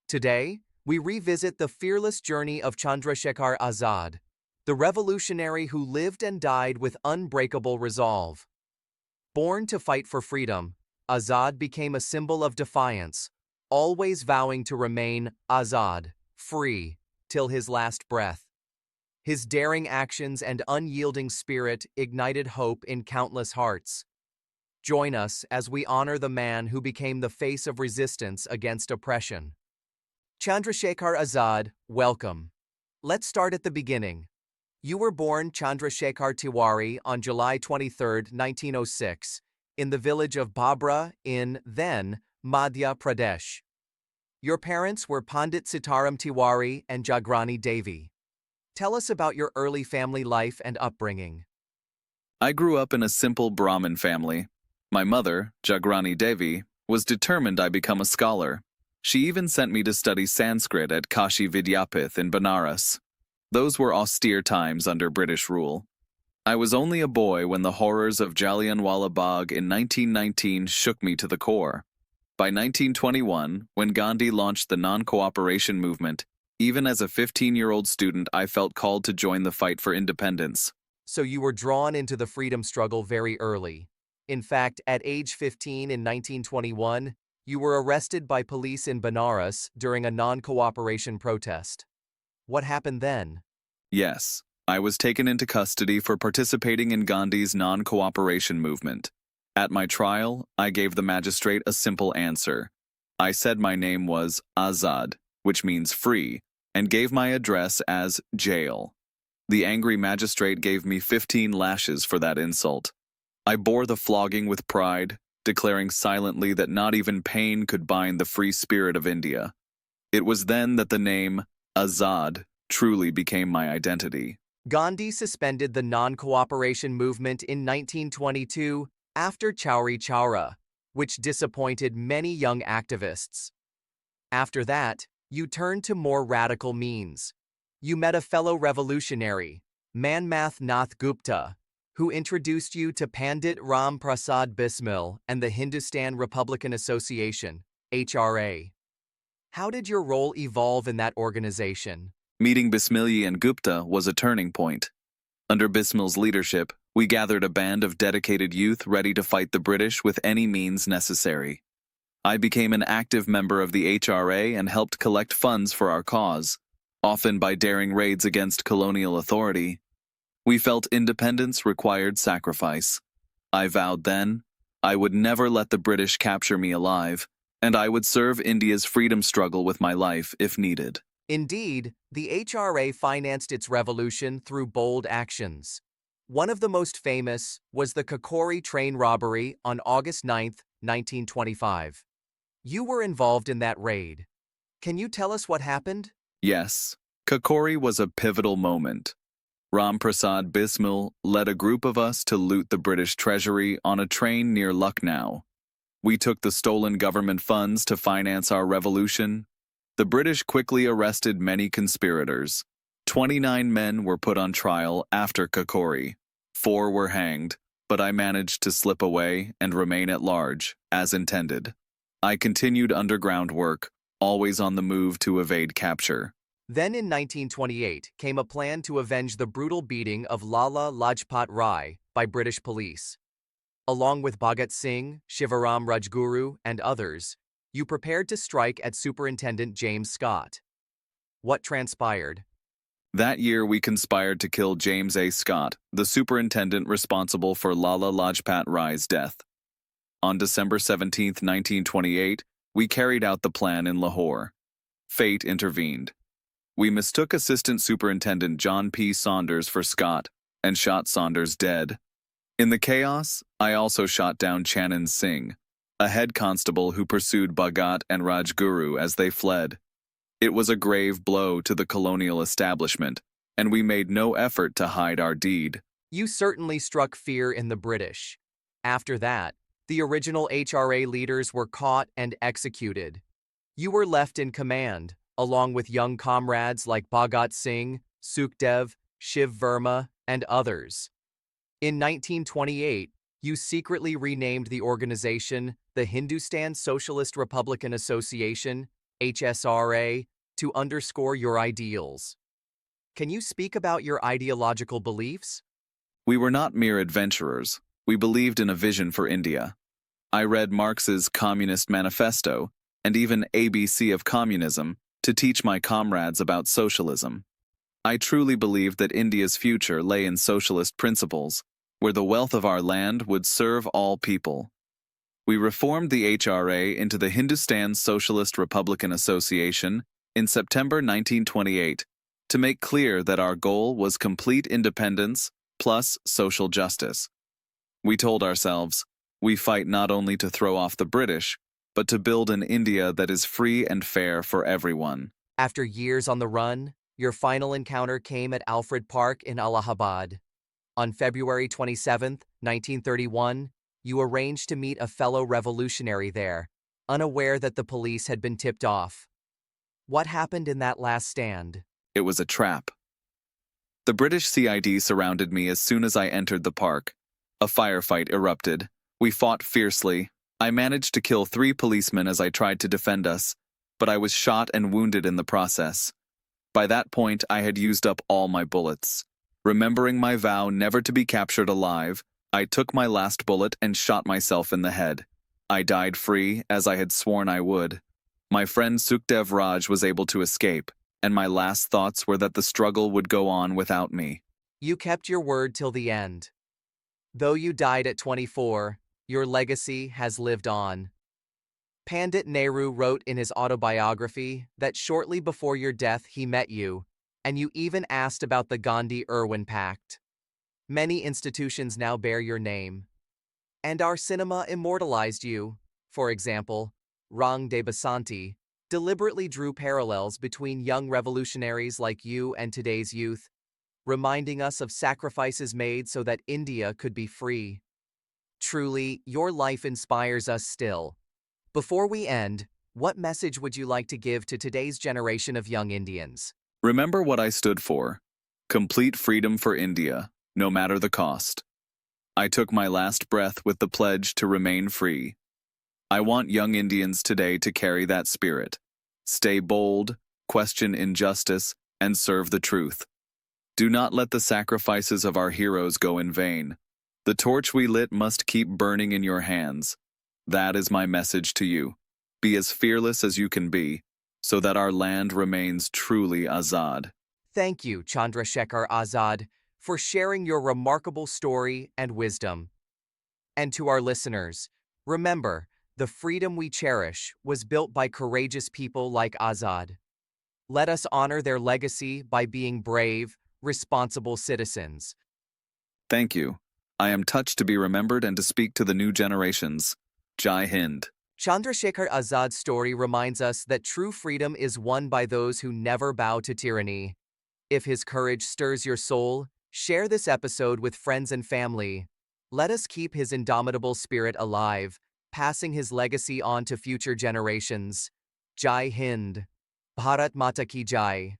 Today, we revisit the fearless journey of Chandra Shekhar Azad, the revolutionary who lived and died with unbreakable resolve. Born to fight for freedom, Azad became a symbol of defiance, always vowing to remain Azad, free, till his last breath. His daring actions and unyielding spirit ignited hope in countless hearts. Join us as we honor the man who became the face of resistance against oppression. Chandra Shekhar Azad, welcome. Let's start at the beginning. You were born Chandra Shekhar Tiwari on July 23, 1906, in the village of Babra in, then, Madhya Pradesh. Your parents were Pandit Sitaram Tiwari and Jagrani Devi. Tell us about your early family life and upbringing. I grew up in a simple Brahmin family. My mother, Jagrani Devi, was determined I become a scholar. She even sent me to study Sanskrit at Kashi Vidyapith in Banaras. Those were austere times under British rule. I was only a boy when the horrors of Jallianwala Bagh in 1919 shook me to the core. By 1921, when Gandhi launched the non-cooperation movement, even as a 15-year-old student, I felt called to join the fight for independence. So you were drawn into the freedom struggle very early. In fact, at age 15 in 1921, you were arrested by police in Banaras during a non-cooperation protest. What happened then? Yes, I was taken into custody for participating in Gandhi's non-cooperation movement. At my trial, I gave the magistrate a simple answer. I said my name was Azad, which means free, and gave my address as jail. The angry magistrate gave me 15 lashes for that insult. I bore the flogging with pride, declaring silently that not even pain could bind the free spirit of India. It was then that the name Azad truly became my identity. Gandhi suspended the non-cooperation movement in 1922 after Chauri Chaura, which disappointed many young activists. After that, you turned to more radical means. You met a fellow revolutionary, Manmath Nath Gupta, who introduced you to Pandit Ram Prasad Bismil and the Hindustan Republican Association, HRA. How did your role evolve in that organization? Meeting Bismil and Gupta was a turning point. Under Bismil's leadership, we gathered a band of dedicated youth ready to fight the British with any means necessary. I became an active member of the HRA and helped collect funds for our cause, often by daring raids against colonial authority. We felt independence required sacrifice. I vowed then, I would never let the British capture me alive, and I would serve India's freedom struggle with my life if needed. Indeed, the HRA financed its revolution through bold actions. One of the most famous was the Kakori train robbery on August 9, 1925. You were involved in that raid. Can you tell us what happened? Yes, Kakori was a pivotal moment. Ram Prasad Bismil led a group of us to loot the British treasury on a train near Lucknow. We took the stolen government funds to finance our revolution. The British quickly arrested many conspirators. 29 men were put on trial after Kakori. 4 were hanged, but I managed to slip away and remain at large, as intended. I continued underground work, always on the move to evade capture. Then in 1928 came a plan to avenge the brutal beating of Lala Lajpat Rai by British police. Along with Bhagat Singh, Shivaram Rajguru, and others, you prepared to strike at Superintendent James Scott. What transpired? That year we conspired to kill James A. Scott, the superintendent responsible for Lala Lajpat Rai's death. On December 17, 1928, we carried out the plan in Lahore. Fate intervened. We mistook Assistant Superintendent John P. Saunders for Scott and shot Saunders dead. In the chaos, I also shot down Chanan Singh, a head constable who pursued Bhagat and Rajguru as they fled. It was a grave blow to the colonial establishment, and we made no effort to hide our deed. You certainly struck fear in the British. After that, the original HRA leaders were caught and executed. You were left in command, along with young comrades like Bhagat Singh, Sukhdev, Shiv Verma, and others. In 1928, you secretly renamed the organization the Hindustan Socialist Republican Association, HSRA, to underscore your ideals. Can you speak about your ideological beliefs? We were not mere adventurers. We believed in a vision for India. I read Marx's Communist Manifesto and even ABC of Communism to teach my comrades about socialism. I truly believed that India's future lay in socialist principles, where the wealth of our land would serve all people. We reformed the HRA into the Hindustan Socialist Republican Association in September 1928 to make clear that our goal was complete independence plus social justice. We told ourselves, we fight not only to throw off the British, but to build an India that is free and fair for everyone. After years on the run, your final encounter came at Alfred Park in Allahabad. On February 27, 1931, you arranged to meet a fellow revolutionary there, unaware that the police had been tipped off. What happened in that last stand? It was a trap. The British CID surrounded me as soon as I entered the park. A firefight erupted. We fought fiercely. I managed to kill 3 policemen as I tried to defend us, but I was shot and wounded in the process. By that point, I had used up all my bullets. Remembering my vow never to be captured alive, I took my last bullet and shot myself in the head. I died free, as I had sworn I would. My friend Sukhdev Raj was able to escape, and my last thoughts were that the struggle would go on without me. You kept your word till the end. Though you died at 24, your legacy has lived on. Pandit Nehru wrote in his autobiography that shortly before your death he met you, and you even asked about the Gandhi-Irwin Pact. Many institutions now bear your name. And our cinema immortalized you. For example, Rang de Basanti deliberately drew parallels between young revolutionaries like you and today's youth, reminding us of sacrifices made so that India could be free. Truly, your life inspires us still. Before we end, what message would you like to give to today's generation of young Indians? Remember what I stood for. Complete freedom for India, no matter the cost. I took my last breath with the pledge to remain free. I want young Indians today to carry that spirit. Stay bold, question injustice, and serve the truth. Do not let the sacrifices of our heroes go in vain. The torch we lit must keep burning in your hands. That is my message to you. Be as fearless as you can be, so that our land remains truly Azad. Thank you, Chandra Shekhar Azad, for sharing your remarkable story and wisdom. And to our listeners, remember, the freedom we cherish was built by courageous people like Azad. Let us honor their legacy by being brave, responsible citizens. Thank you. I am touched to be remembered and to speak to the new generations. Jai Hind. Chandra Shekhar Azad's story reminds us that true freedom is won by those who never bow to tyranny. If his courage stirs your soul, share this episode with friends and family. Let us keep his indomitable spirit alive, passing his legacy on to future generations. Jai Hind. Bharat Mata Ki Jai.